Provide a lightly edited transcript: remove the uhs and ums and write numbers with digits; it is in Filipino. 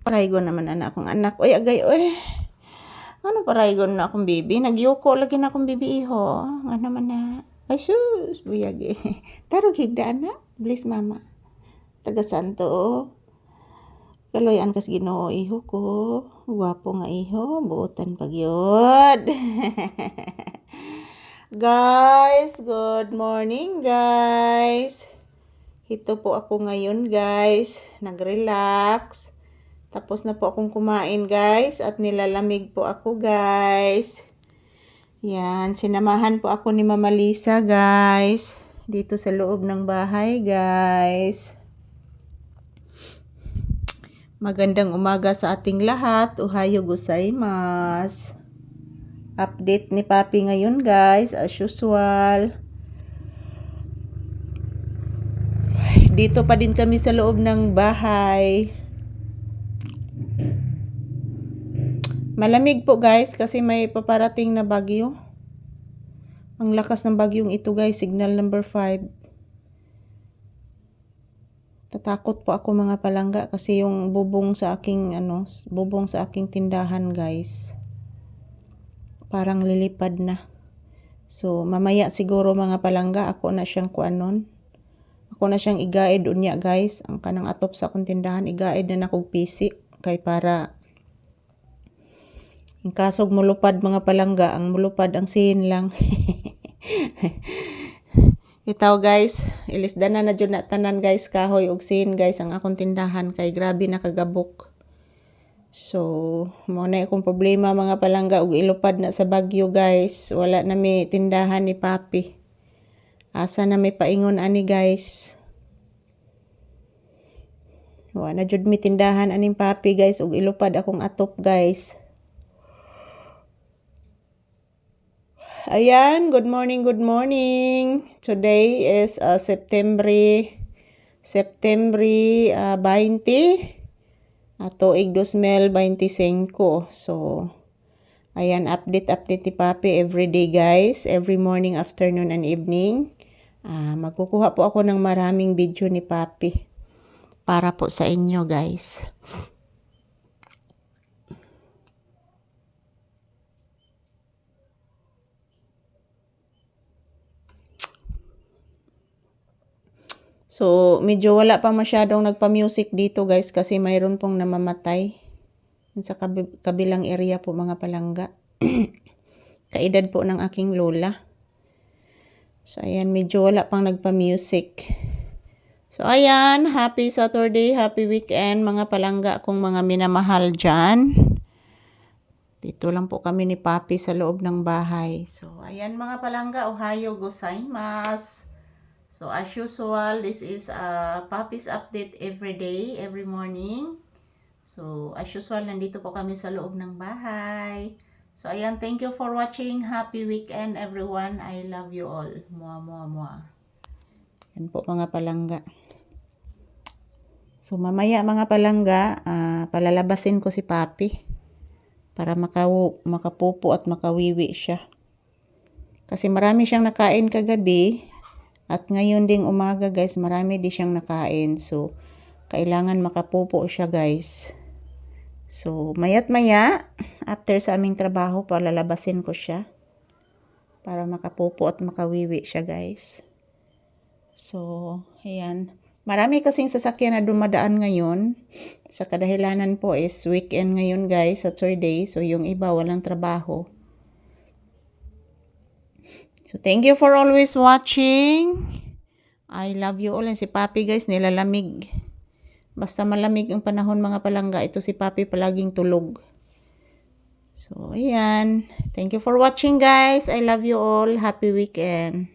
Paraygon naman anak akong anak. Oy, agay, oy. Ano paraygon na akong bibi? Nagyuko lagi na akong bibi iho. Nga naman na. Ay, sus. Buyag eh. Tarog higda na. Bless mama. Taga santo oh. Kaloyan kas Ginoo iho ko. Gwapo nga iho. Buotan pagyod. Guys, good morning guys. Ito po ako ngayon guys. Nag-relax. Tapos na po akong kumain guys. At nilalamig po ako guys. Yan. Sinamahan po ako ni Mama Lisa guys. Dito sa loob ng bahay guys. Magandang umaga sa ating lahat. Ohayo gozaimasu. Update ni Papi ngayon guys. As usual. Dito pa din kami sa loob ng bahay. Malamig po guys kasi may paparating na bagyo. Ang lakas ng bagyong ito guys. Signal number 5. Tatakot po ako mga palangga kasi yung bubong sa aking tindahan guys. Parang lilipad na. So mamaya siguro mga palangga ako na siyang kuanon. Ako na siyang igaid unya guys. Ang kanang atop sa akong tindahan igaid na nakog pisi kay para ang kasog mulupad mga palangga, ang mulupad ang sin lang. Itaw guys, ilisdan na jud na tanan guys kahoy ug sin guys ang akong tindahan kay grabe nakagabok. So, mo na akong problema mga palangga ug ilupad na sa bagyo guys. Wala na may tindahan ni Papi. Asa na may paingon ani guys. Wala na jud mi tindahan aning Papi guys ug ilupad akong atop guys. Ayan, good morning, good morning. Today is September 20 tuig 2025. So, ayan, update ni Papi everyday guys. Every morning, afternoon, and evening. Magkukuha po ako ng maraming video ni Papi para po sa inyo guys. So, medyo wala pa masyadong nagpa-music dito guys kasi mayroon pong namamatay sa kabilang area po mga palangga. Kaedad po ng aking lola. So, ayan, medyo wala pang nagpa-music. So, ayan, happy Saturday, happy weekend mga palangga kung mga minamahal dyan. Dito lang po kami ni Papi sa loob ng bahay. So, ayan mga palangga, ohayo gozaimasu. So, as usual, this is Papi's update every day, every morning. So, as usual, nandito po kami sa loob ng bahay. So, ayan, thank you for watching. Happy weekend, everyone. I love you all. Mua, mua, mua. Yan po, mga palangga. So, mamaya, mga palangga, palalabasin ko si Papi para makapupo at makawiwi siya. Kasi marami siyang nakain kagabi. At ngayon ding umaga guys, marami din siyang nakain. So, kailangan makapupo siya guys. So, mayat maya, after sa aming trabaho, palalabasin ko siya. Para makapupo at makawiwi siya guys. So, ayan. Marami kasing sasakyan na dumadaan ngayon. Sa kadahilanan po is weekend ngayon guys, Saturday. So, yung iba walang trabaho. So, thank you for always watching. I love you all. And si Papi guys, nilalamig. Basta malamig ang panahon mga palangga, ito si Papi palaging tulog. So, ayan. Thank you for watching guys. I love you all. Happy weekend.